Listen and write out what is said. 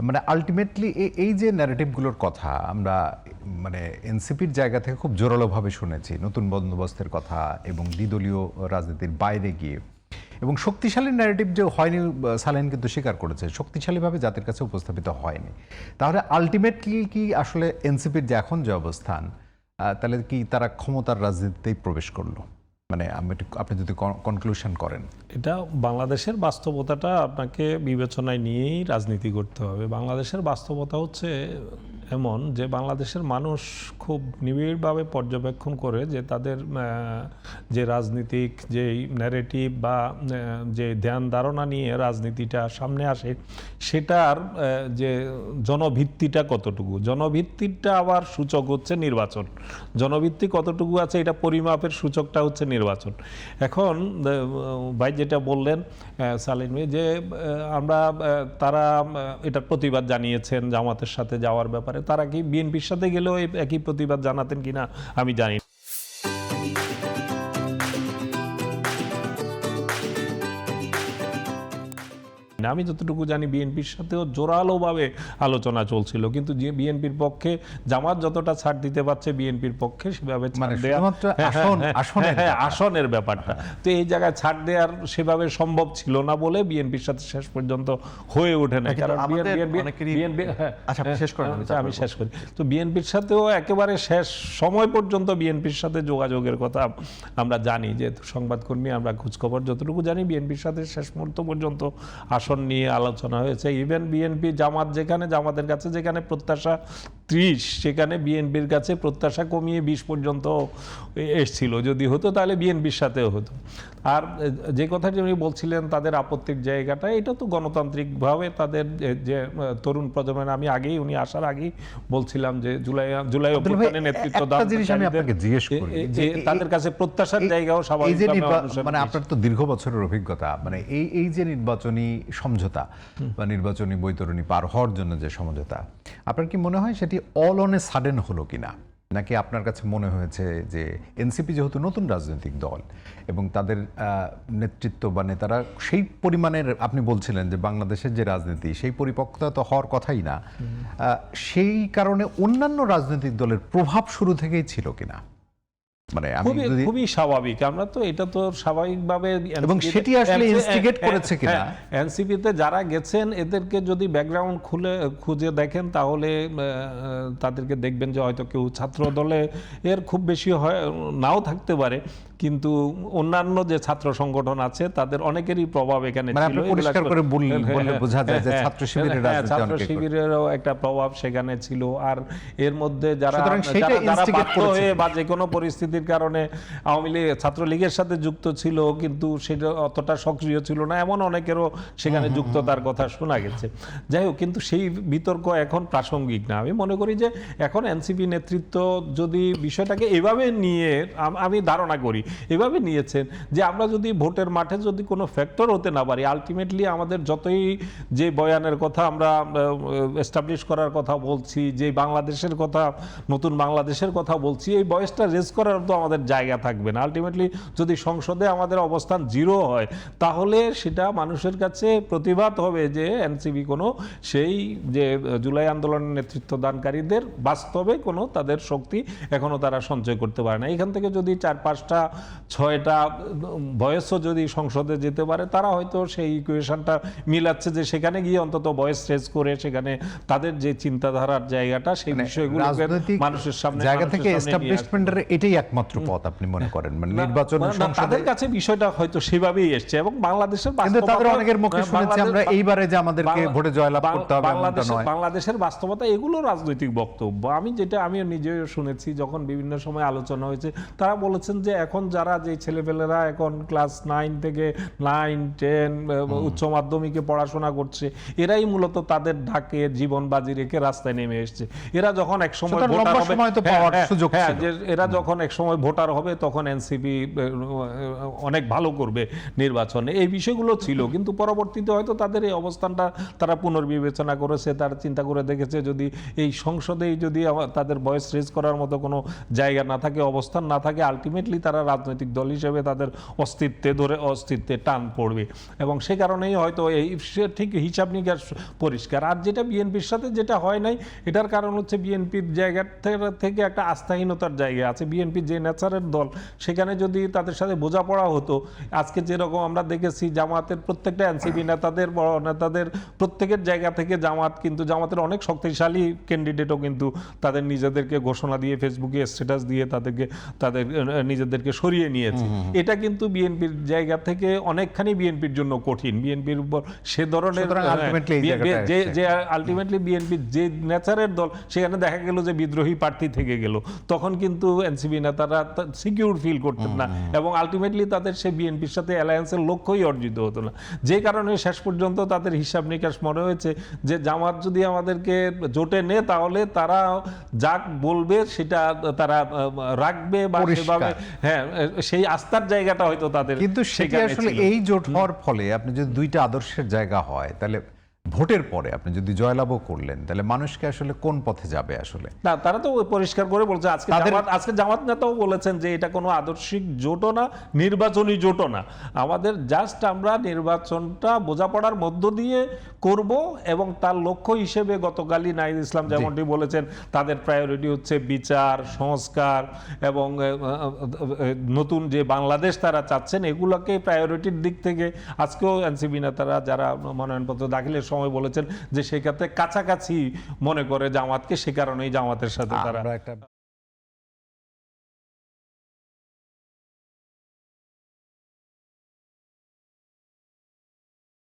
মানে আলটিমেটলি এই যে ন্যারেটিভগুলোর কথা আমরা মানে এনসিপির জায়গা থেকে খুব জোরালোভাবে শুনেছি, নতুন বন্দোবস্তের কথা এবং দ্বিদলীয় রাজনীতির বাইরে গিয়ে, এবং শক্তিশালী ন্যারেটিভ যে হয়নি সালেন কিন্তু স্বীকার করেছে, শক্তিশালীভাবে জাতির কাছে উপস্থাপিত হয়নি। তাহলে আলটিমেটলি কি আসলে এনসিপির যে এখন যে অবস্থান, তাহলে কি তারা ক্ষমতার রাজনীতিতেই প্রবেশ করলো? মানে আপনি যদি কনক্লুশন করেন। এটা বাংলাদেশের বাস্তবতাটা আপনাকে বিবেচনায় নিয়েই রাজনীতি করতে হবে। বাংলাদেশের বাস্তবতা হচ্ছে এমন যে বাংলাদেশের মানুষ খুব নিবিড়ভাবে পর্যবেক্ষণ করে যে তাদের যে রাজনীতিক যে ন্যারেটিভ বা যে ধ্যান ধারণা নিয়ে রাজনীতিটা সামনে আসে সেটার যে জনভিত্তিটা কতটুকু, জনভিত্তিটা আবার সূচক হচ্ছে নির্বাচন। জনভিত্তি কতটুকু আছে এটা পরিমাপের সূচকটা হচ্ছে নির্বাচন। এখন ভাই যেটা বললেন সালিম যে আমরা তারা এটার প্রতিবাদ জানিয়েছেন জামাতের সাথে যাওয়ার ব্যাপারে, তারা কি বিএনপির সাথে গেলেও একই প্রতিবাদ জানাতেন কিনা আমি জানি না। আমি যতটুকু জানি বিএনপির সাথেও জোরালোভাবে আলোচনা চলছিল, কিন্তু যে বিএনপির পক্ষে জামাত যতটা ছাড় দিতে পারছে বিএনপির পক্ষে সেভাবে আসনের ব্যাপারটা তো এই জায়গায় ছাড় দেওয়ার সেভাবে সম্ভব ছিল না বলে বিএনপির সাথে শেষ পর্যন্ত হয়ে ওঠে না। কারণ আমি শেষ করি তো বিএনপির সাথেও একেবারে শেষ সময় পর্যন্ত বিএনপির সাথে যোগাযোগের কথা আমরা জানি, যে সংবাদকর্মী আমরা খোঁজখবর যতটুকু জানি বিএনপির সাথে শেষ মুহূর্ত পর্যন্ত আসন নিয়ে আলোচনা হয়েছে। ইভেন বিএনপি জামাত যেখানে জামাতের কাছে যেখানে প্রত্যাশা 30 সেখানে বিএনপির কাছে প্রত্যাশা কমিয়ে 20 পর্যন্ত এসছিল। যদি হতো তাহলে বিএনপির সাথেও হতো। আর যে কথাটি উনি বলছিলেন তাদের আপত্তির জায়গাটা, এটা তো গণতান্ত্রিকভাবে তাদের যে তরুণ প্রজন্মের, আমি আগেই উনি আসার আগেই বলছিলাম যে জুলাই অভ্যুত্থানের নেতৃত্ব তাদের কাছে প্রত্যাশার জায়গাও স্বাভাবিক। মানে আপনার তো দীর্ঘ বছরের অভিজ্ঞতা, মানে এই যে নির্বাচনী সমঝোতা বা নির্বাচনী বৈতরণী পার হওয়ার জন্য যে সমঝোতা, আপনার কি মনে হয় সেটি অল অন এ সাডেন হলো কিনা, নাকি আপনার কাছে মনে হয়েছে যে এনসিপি যেহেতু নতুন রাজনৈতিক দল এবং তাদের নেতৃত্ব বা নেতারা সেই পরিমাণের, আপনি বলছিলেন যে বাংলাদেশের যে রাজনীতি সেই পরিপক্কতা তো হওয়ার কথাই না, সেই কারণে অন্যান্য রাজনৈতিক দলের প্রভাব শুরু থেকেই ছিল কিনা? মানে খুবই স্বাভাবিক, আমরা তো এটা তো স্বাভাবিকভাবে, এবং সেটি আসলে ইনস্টিগেট করেছে কিনা এনসিপিতে যারা গেছেন এদেরকে যদি ব্যাকগ্রাউন্ড খুঁজে দেখেন তাহলে তাদেরকে দেখবেন যে হয়তো কেউ ছাত্র দলে এর খুব বেশি হয় নাও থাকতে পারে, কিন্তু অন্যান্য যে ছাত্র সংগঠন আছে তাদের অনেকেরই প্রভাব এখানে ছিল। ছাত্র শিবিরেরও একটা প্রভাব সেখানে ছিল। আর এর মধ্যে যারা বাধ্য হয়ে বা যে কোনো পরিস্থিতির কারণে আওয়ামী লীগ ছাত্রলীগের সাথে যুক্ত ছিল কিন্তু সেটা অতটা সক্রিয় ছিল না, এমন অনেকেরও সেখানে যুক্ততার কথা শোনা গেছে। যাই হোক, কিন্তু সেই বিতর্ক এখন প্রাসঙ্গিক না। আমি মনে করি যে এখন এনসিপি নেতৃত্ব যদি বিষয়টাকে এভাবে নিয়ে, আমি ধারণা করি এভাবে নিয়েছেন যে আমরা যদি ভোটের মাঠে যদি কোনো ফ্যাক্টর হতে না পারি, আলটিমেটলি আমাদের যতই যে বয়ানের কথা আমরা এস্টাবলিশ করার কথা বলছি, যে বাংলাদেশের কথা নতুন বাংলাদেশের কথা বলছি, এই বয়সটা রেজ করার তো আমাদের জায়গা থাকবে না। আলটিমেটলি যদি সংসদে আমাদের অবস্থান 0 হয় তাহলে সেটা মানুষের কাছে প্রতিবাদ হবে যে এনসিপি কোনো সেই যে জুলাই আন্দোলনের নেতৃত্ব দানকারীদের বাস্তবে কোনো তাদের শক্তি এখনো তারা সঞ্চয় করতে পারে না। এখান থেকে যদি 4-5টা 6টা বয়সও যদি সংসদে যেতে পারে, তারা হয়তো সেই ইকুয়েশনটা মিলাচ্ছে যে সেখানে গিয়ে অন্তত বয়স রেজ করে সেখানে তাদের যে চিন্তাধারার জায়গাটা সেই বিষয়গুলোকে মানুষের সামনে জায়গা থেকে এস্টাবলিশমেন্টের এটাই একমাত্র পথ আপনি মনে করেন? মানে নির্বাচন তাদের কাছে বিষয়টা হয়তো সেভাবেই এসছে এবং বাংলাদেশের তাদের অনেকের মুখে শুনেছি আমরা এইবারে যে আমাদেরকে ভোটে জয়লাভ করতে হবে, বাংলাদেশের বাস্তবতা এগুলো রাজনৈতিক বক্তব্য। আমি নিজেও শুনেছি যখন বিভিন্ন সময় আলোচনা হয়েছে, তারা বলেছেন যে এখন যারা যে ছেলেপেলেরা এখন ক্লাস 9 থেকে 9, 10 উচ্চ মাধ্যমিকে পড়াশোনা করছে, এরাই মূলত তাদের ঢাকে জীবন বাজি রেখে রাস্তায় নেমে এসছে। এরা যখন এক সময় ভোটার হবে, এরা যখন এক সময় ভোটার হবে তখন এনসিপি অনেক ভালো করবে নির্বাচনে, এই বিষয়গুলো ছিল। কিন্তু পরবর্তীতে হয়তো তাদের এই অবস্থানটা তারা পুনর্বিবেচনা করেছে, তারা চিন্তা করে দেখেছে যদি এই সংসদেই যদি তাদের ভয়েস রেজ করার মতো কোনো জায়গা না থাকে, অবস্থান না থাকে, আলটিমেটলি তারা রাজনৈতিক দল হিসেবে তাদের অস্তিত্বে টান পড়বে, এবং সে কারণেই হয়তো এই ঠিক হিসাব নিকাশ পরিষ্কার। আর যেটা বিএনপির সাথে যেটা হয় নাই, এটার কারণ হচ্ছে বিএনপির জায়গা থেকে একটা আস্থাহীনতার জায়গা আছে। বিএনপি যে নেচারের দল, সেখানে যদি তাদের সাথে বোঝাপড়া হতো, আজকে যেরকম আমরা দেখেছি জামাতের প্রত্যেকটা এনসিপি নেতাদের, বড় নেতাদের প্রত্যেকের জায়গা থেকে জামাতের অনেক শক্তিশালী ক্যান্ডিডেটও কিন্তু তাদের নিজেদেরকে ঘোষণা দিয়ে, ফেসবুকে স্ট্যাটাস দিয়ে তাদের নিজেদেরকে সরিয়ে নিয়েছে। এটা কিন্তু বিএনপির জায়গা থেকে অনেকখানি বিএনপির জন্য কঠিন। বিএনপির উপর সে ধরনের যে আলটিমেটলি বিএনপির যে নেচারের দল, সেখানে দেখা গেল যে বিদ্রোহী প্রার্থী থেকে গেল, তখন কিন্তু এনসিপি নেতারা সিকিউর ফিল করতেন না, এবং আলটিমেটলি তাদের সে বিএনপির সাথে অ্যালায়েন্সের লক্ষ্যই অর্জিত হতো না। যে কারণে শেষ পর্যন্ত তাদের হিসাব নিকাশ মনে হয়েছে যে জামাত যদি আমাদেরকে জোটে নেয়, তাহলে তারা যা বলবে সেটা তারা রাখবে, বা সেভাবে সেই আস্থার জায়গাটা হয়তো তাদের। কিন্তু সেটা আসলে এই জোট হওয়ার ফলে আপনি যদি দুইটা আদর্শের জায়গা হয়, তাহলে ভোটের পরে আপনি যদি জয়লাভও করলেন, তাহলে মানুষকে আসলে কোন পথে যাবে আসলে? না, তারা তো পরিষ্কার করে বলছে, আজকে জামাত নেতাও বলেছেন যে এটা কোনো আদর্শিক জোটও না, নির্বাচনী জোটও না। আমাদের জাস্ট আমরা নির্বাচনটা বোঝাপড়ার মধ্য দিয়ে করব, এবং তার লক্ষ্য হিসেবে গতকালই নাহিদ ইসলাম যেমনটি বলেছেন, তাদের প্রায়োরিটি হচ্ছে বিচার, সংস্কার এবং নতুন যে বাংলাদেশ তারা চাচ্ছেন, এগুলোকে প্রায়োরিটির দিক থেকে আজকেও এনসিপি নেতারা যারা মনোনয়নপত্র দাখিলের সময় বলেছেন যে সেক্ষেত্রে কাছাকাছি মনে করে জামাতকে, সে কারণেই জামাতের সাথে তারা